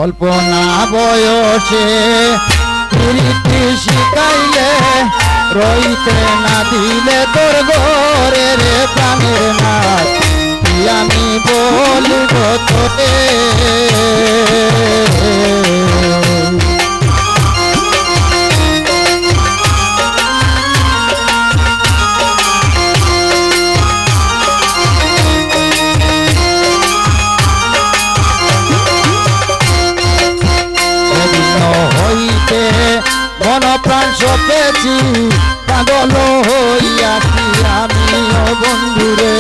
অল্প না বয়সে প্রীতি শিখাইলে রইতে না দিলে তোর ঘরে রে প্রাণের নাথ কি আমি বলব তোরে মন প্রাণ সপেছি পাগল হইয়াছি আমি ও বন্ধুরে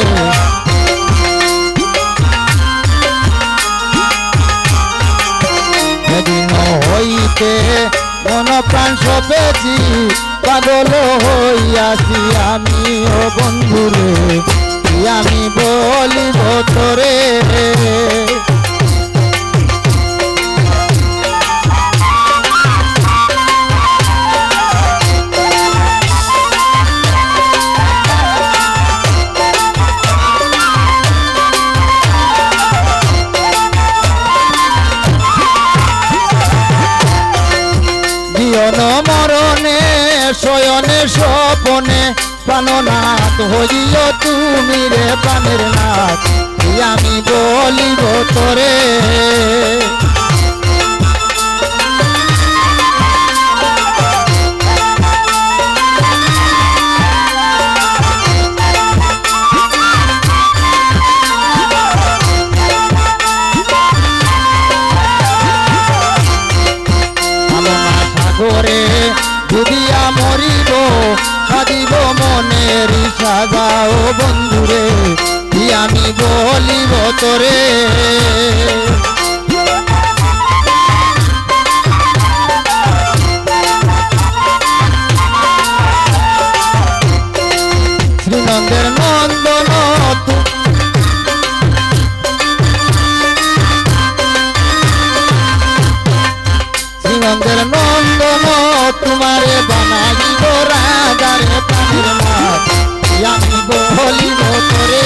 সেদিন হইতে মন প্রাণ সপেছি পাগল হইয়াছি আমি ও বন্ধুরে কি আমি বলিব তোরে মরণে শয়নে স্বপনে প্রাণনাথ হইও তুমি রে প্রাণের নাথ কি আমি বলিব তোরে সাগরে ডুবিয়া মরিব সাজিব মনের সাজাও বন্ধুরে কি আমি বলিব তোরে শ্রীনন্দের নন্দন শ্রীনন্দের নন্দন তোমারে বানাইব রাজারে প্রাণের নাথ আমি বলিব তোরে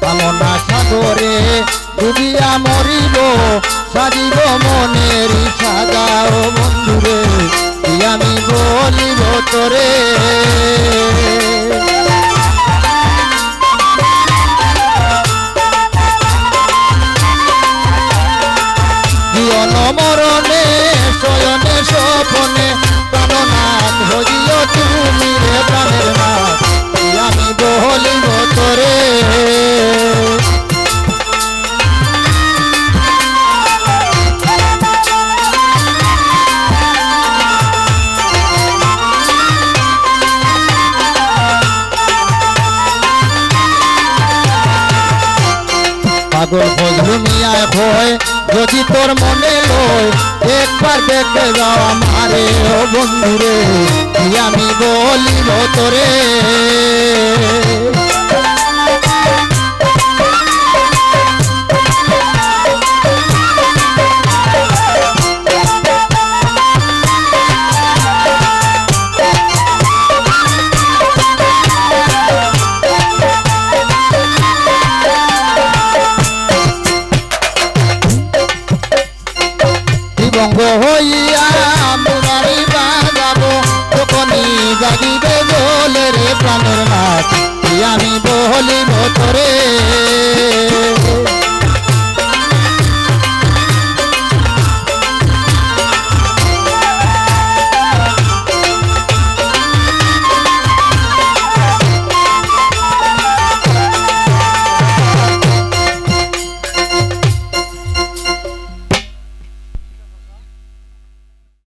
কামনা সাগরে ডুবিয়া মরিব সাজিব মনের সাজাও বন্ধুরে কি আমি বলিব তোরে জীবন মরণে শয়নে স্বপনে প্রাণনাথ হইও তুমি রে প্রাণের নাথ কি আমি বলিব তোরে পাগল ফজলু মিয়ায় হয় যদি তোর মনে লয় একবার দেখে যাও আমারে ও বন্ধুরে কি আমি বলিব তোরে বঙ্গ হইয়া মুরারি বাজাবো তখনই জাগিবে জলের প্রাণের নাথ আমি বলিব তোরে